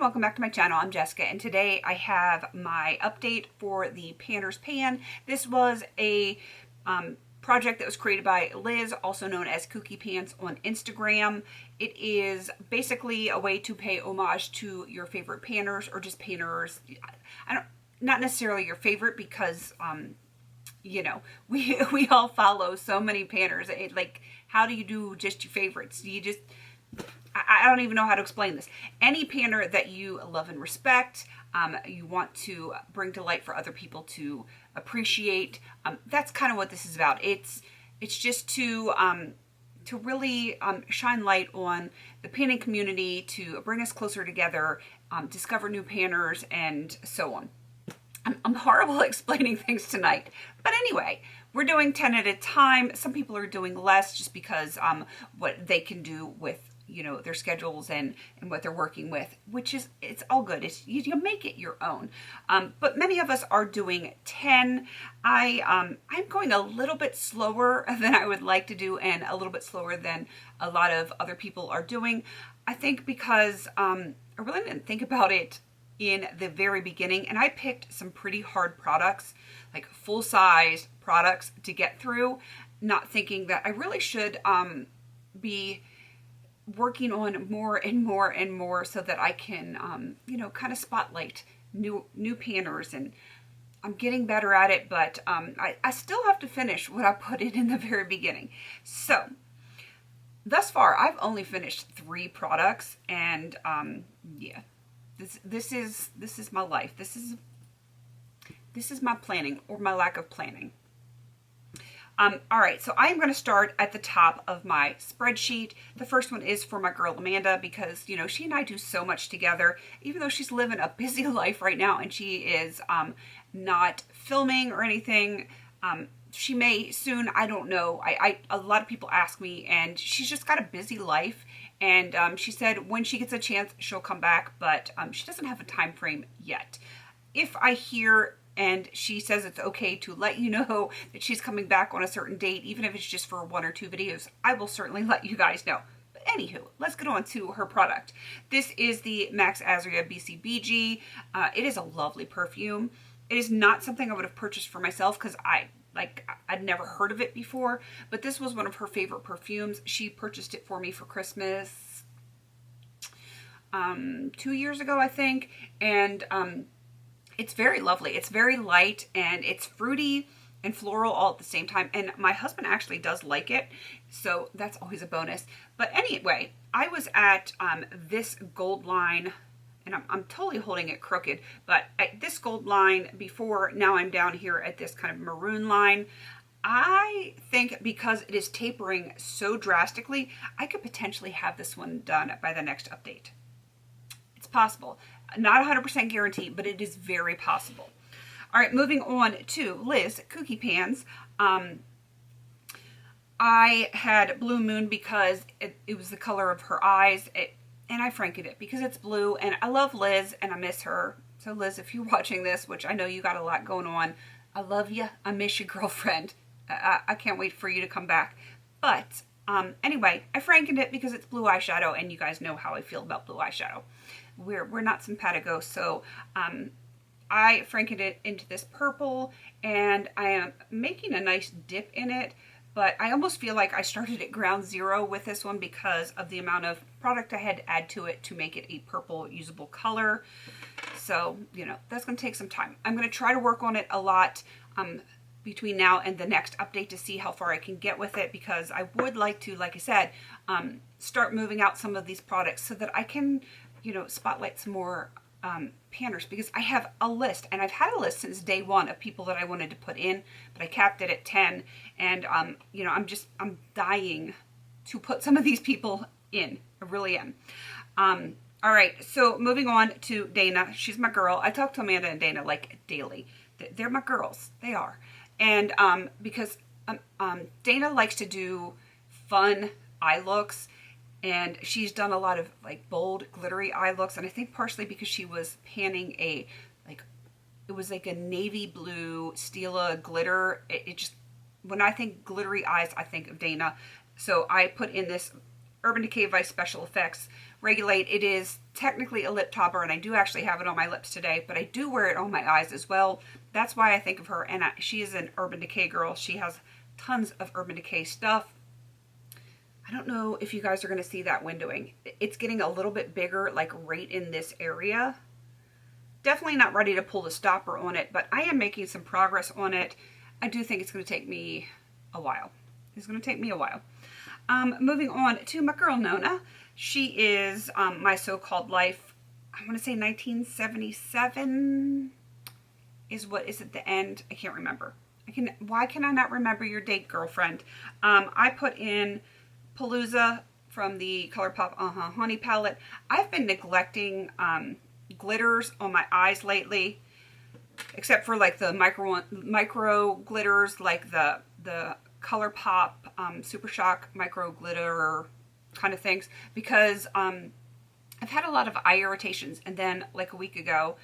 welcome back to my channel. I'm Jessica, and today I have my update for the Panner's Pan. This was a project that was created by Liz, also known as Kooky Pants on Instagram. It is basically a way to pay homage to your favorite panners, or just panners. Not necessarily your favorite, because you know, we all follow so many panners. Like, how do you do just your favorites? You just, I don't even know how to explain this. Any panner that you love and respect, you want to bring to light for other people to appreciate. That's kind of what this is about. It's just to really shine light on the panning community, to bring us closer together, discover new panners, and so on. I'm horrible at explaining things tonight, but anyway, we're doing 10 at a time. Some people are doing less just because what they can do with, you know, their schedules and what they're working with, which is, it's all good. It's, you make it your own. But many of us are doing 10. I'm going a little bit slower than I would like to do, and a little bit slower than a lot of other people are doing. I think because I really didn't think about it in the very beginning, and I picked some pretty hard products, like full-size products to get through, not thinking that I really should be working on more and more and more so that I can you know, kind of spotlight new panners, and I'm getting better at it, but I still have to finish what I put in the very beginning. So thus far I've only finished 3 products, and yeah, this is my life. This is my planning, or my lack of planning. All right, so I'm going to start at the top of my spreadsheet. The first one is for my girl Amanda, because, you know, she and I do so much together, even though she's living a busy life right now and she is not filming or anything. She may soon, I don't know. A lot of people ask me, and she's just got a busy life. And she said when she gets a chance, she'll come back, but she doesn't have a time frame yet. If I hear and she says it's okay to let you know that she's coming back on a certain date, even if it's just for 1 or 2 videos, I will certainly let you guys know. But anywho, let's get on to her product. This is the Max Azria BCBG. It is a lovely perfume. It is not something I would have purchased for myself, because I'd never heard of it before, but this was one of her favorite perfumes. She purchased it for me for Christmas 2 years ago, I think, and it's very lovely. It's very light, and it's fruity and floral all at the same time, and my husband actually does like it, so that's always a bonus. But anyway, I was at this gold line, and I'm totally holding it crooked, but at this gold line before, now I'm down here at this kind of maroon line. I think because it is tapering so drastically, I could potentially have this one done by the next update. It's possible. Not 100% guarantee, but it is very possible. All right, moving on to Liz Kooky Pants. I had Blue Moon because it was the color of her eyes, and I frankened it because it's blue, and I love Liz and I miss her. So Liz, if you're watching this, which I know you got a lot going on, I love you. I miss you, girlfriend. I can't wait for you to come back. But anyway, I frankened it because it's blue eyeshadow, and you guys know how I feel about blue eyeshadow. We're not simpatico, so I frankened it into this purple, and I am making a nice dip in it, but I almost feel like I started at ground zero with this one because of the amount of product I had to add to it to make it a purple usable color. So, you know, that's going to take some time. I'm going to try to work on it a lot between now and the next update to see how far I can get with it, because I would like to, like I said, start moving out some of these products so that I can, you know, spotlight some more panners, because I have a list, and I've had a list since day 1 of people that I wanted to put in, but I capped it at 10, and you know, I'm dying to put some of these people in. I really am. All right, so moving on to Dana. She's my girl. I talk to Amanda and Dana like daily. They're my girls. They are. And because Dana likes to do fun eye looks, and she's done a lot of like bold glittery eye looks, and I think partially because she was panning it was like a navy blue Stila glitter. It just, when I think glittery eyes, I think of Dana. So I put in this Urban Decay Vice Special Effects Regulate. It is technically a lip topper, and I do actually have it on my lips today, but I do wear it on my eyes as well. That's why I think of her, and she is an Urban Decay girl. She has tons of Urban Decay stuff. I don't know if you guys are going to see that windowing. It's getting a little bit bigger, like right in this area. Definitely not ready to pull the stopper on it, but I am making some progress on it. I do think it's going to take me a while. It's going to take me a while. Moving on to my girl Nona. She is My So-Called Life. I want to say 1977 is what is at the end. I can't remember. Why can I not remember your date, girlfriend? I put in Palooza from the ColourPop Honey palette. I've been neglecting glitters on my eyes lately, except for like the micro glitters, like the ColourPop Super Shock micro glitter kind of things, because I've had a lot of eye irritations, and then like a week ago,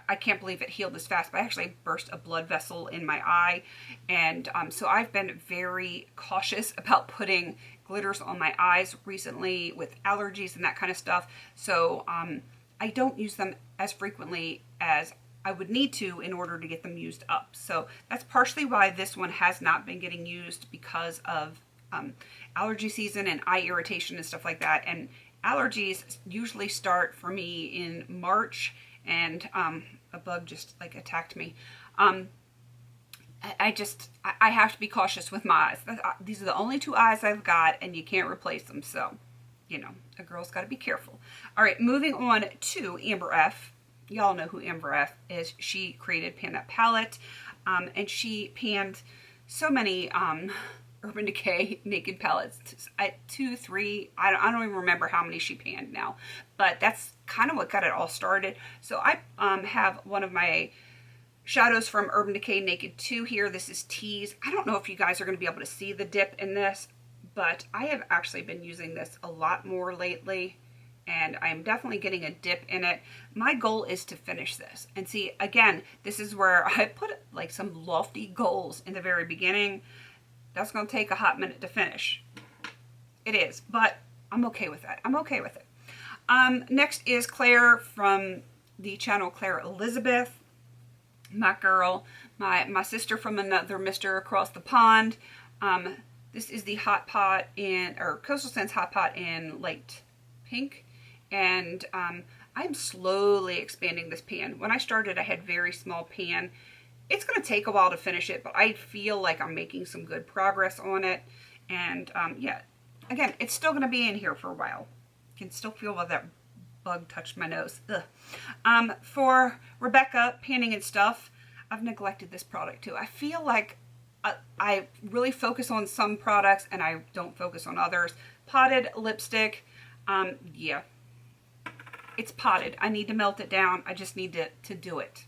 I can't believe it healed this fast, but I actually burst a blood vessel in my eye, and so I've been very cautious about putting glitters on my eyes recently with allergies and that kind of stuff. So I don't use them as frequently as I would need to in order to get them used up. So that's partially why this one has not been getting used, because of allergy season and eye irritation and stuff like that. And allergies usually start for me in March, and a bug just like attacked me. I have to be cautious with my eyes. These are the only two eyes I've got, and you can't replace them. So, you know, a girl's got to be careful. All right, moving on to Amber F. Y'all know who Amber F is. She created Pan That palette, and she panned so many Urban Decay Naked palettes. 2, 3, I don't even remember how many she panned now, but that's kind of what got it all started. So I have one of my shadows from Urban Decay Naked 2 here. This is Tease. I don't know if you guys are going to be able to see the dip in this, but I have actually been using this a lot more lately, and I'm definitely getting a dip in it. My goal is to finish this. And see, again, this is where I put like some lofty goals in the very beginning. That's going to take a hot minute to finish. It is, but I'm okay with that. I'm okay with it. Next is Claire from the channel Claire Elizabeth. My girl, my sister from another mister across the pond. This is the Hot Pot Coastal Scents Hot Pot in light pink. And I'm slowly expanding this pan. When I started, I had very small pan. It's going to take a while to finish it, but I feel like I'm making some good progress on it. And yeah, again, it's still going to be in here for a while. You can still feel that bug touched my nose. Ugh. For Rebecca Panning and Stuff, I've neglected this product too. I feel like I really focus on some products and I don't focus on others. Potted lipstick. Yeah, it's potted. I need to melt it down. I just need to do it,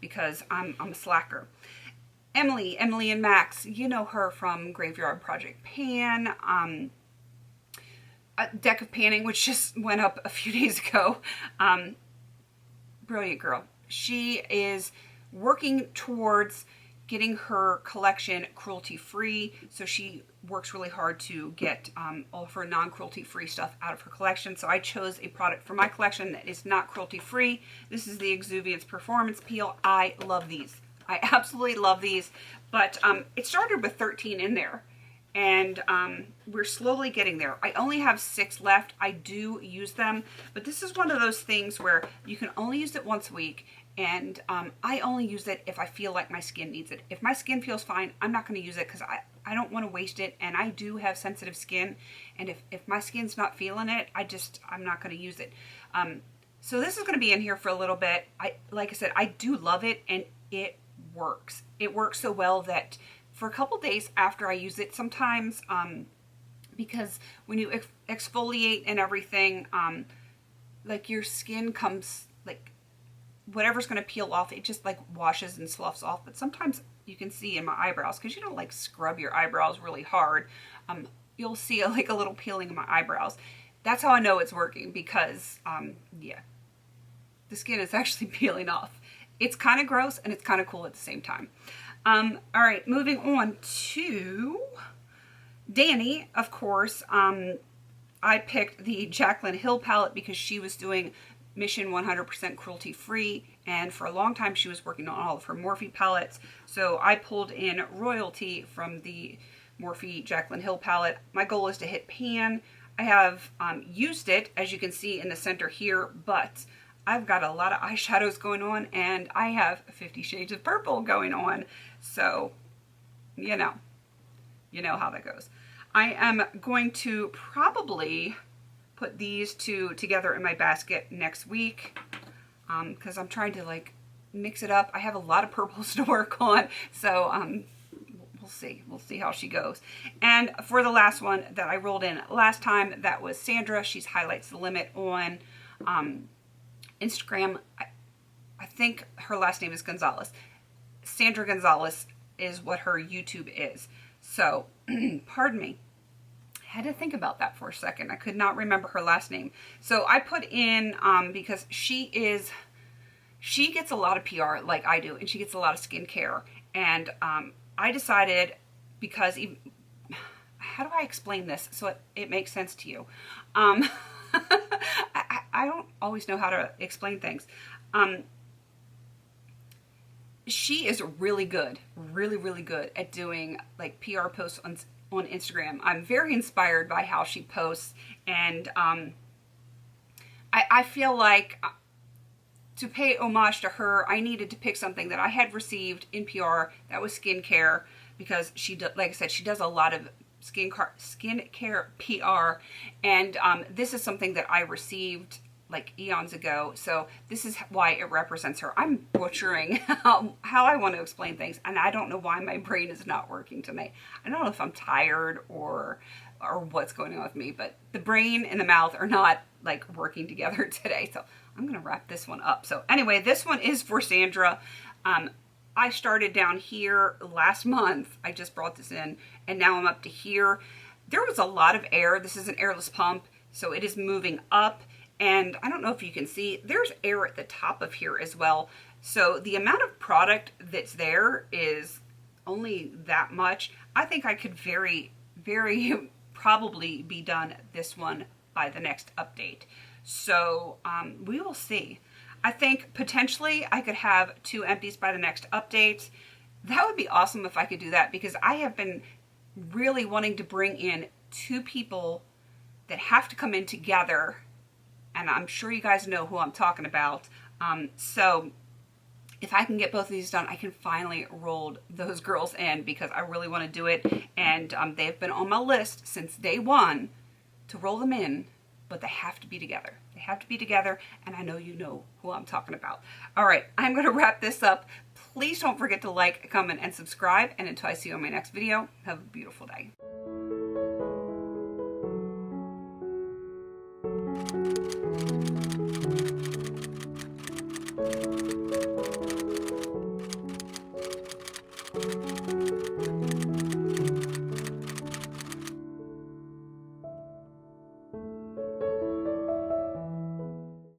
because I'm a slacker. Emily and Max, you know her from Graveyard Project Pan, a deck of panning, which just went up a few days ago. Brilliant girl. She is working towards getting her collection cruelty-free, so she works really hard to get all of her non-cruelty-free stuff out of her collection. So I chose a product for my collection that is not cruelty-free. This is the Exuviance Performance Peel. I love these. I absolutely love these, but it started with 13 in there, and we're slowly getting there. I only have 6 left. I do use them, but this is one of those things where you can only use it once a week, and I only use it if I feel like my skin needs it. If my skin feels fine, I'm not going to use it, because I don't want to waste it, and I do have sensitive skin, and if my skin's not feeling it, I'm not going to use it. So this is going to be in here for a little bit. Like I said, I do love it, and it works. It works so well that for a couple days after I use it, sometimes, because when you exfoliate and everything, like your skin comes, like whatever's going to peel off, it just like washes and sloughs off. But sometimes you can see in my eyebrows, because you don't like scrub your eyebrows really hard, you'll see like a little peeling in my eyebrows. That's how I know it's working, because yeah, the skin is actually peeling off. It's kind of gross and it's kind of cool at the same time. All right, moving on to Dani, of course. I I picked the Jaclyn Hill palette because she was doing Mission 100% cruelty free, and for a long time she was working on all of her Morphe palettes. So I pulled in Royalty from the Morphe Jaclyn Hill palette. My goal is to hit pan. I have used it, as you can see in the center here, but I've got a lot of eyeshadows going on, and I have 50 Shades of Purple going on. So, you know how that goes. I am going to probably put these two together in my basket next week because I'm trying to like mix it up. I have a lot of purples to work on, so we'll see how she goes. And for the last one that I rolled in last time, that was Sandra. She's Highlights the Limit on Instagram. I think her last name is Gonzalez. Sandra Gonzalez is what her YouTube is. So, pardon me. I had to think about that for a second. I could not remember her last name. So I put in, because she gets a lot of PR like I do, and she gets a lot of skincare. And I decided, because even, how do I explain this so it makes sense to you? I don't always know how to explain things. She is really good, really good at doing like PR posts on Instagram. I'm very inspired by how she posts, and I feel like to pay homage to her, I needed to pick something that I had received in PR that was skincare, because like I said, she does a lot of skincare PR, and this is something that I received like eons ago, so this is why it represents her. I'm butchering how I want to explain things, and I don't know why my brain is not working tonight. I don't know if I'm tired or what's going on with me, but the brain and the mouth are not like working together today, so I'm gonna wrap this one up. So anyway, this one is for Sandra. I started down here last month. I just brought this in, and now I'm up to here. There was a lot of air. This is an airless pump, so it is moving up. And I don't know if you can see, there's air at the top of here as well. So the amount of product that's there is only that much. I think I could very probably be done this one by the next update. So we will see. I think potentially I could have 2 empties by the next update. That would be awesome if I could do that, because I have been really wanting to bring in 2 people that have to come in together. And I'm sure you guys know who I'm talking about. So if I can get both of these done, I can finally roll those girls in, because I really want to do it. And they've been on my list since day one to roll them in, but they have to be together. They have to be together, and I know you know who I'm talking about. All right, I'm going to wrap this up. Please don't forget to like, comment, and subscribe. And until I see you on my next video, have a beautiful day. Thank you.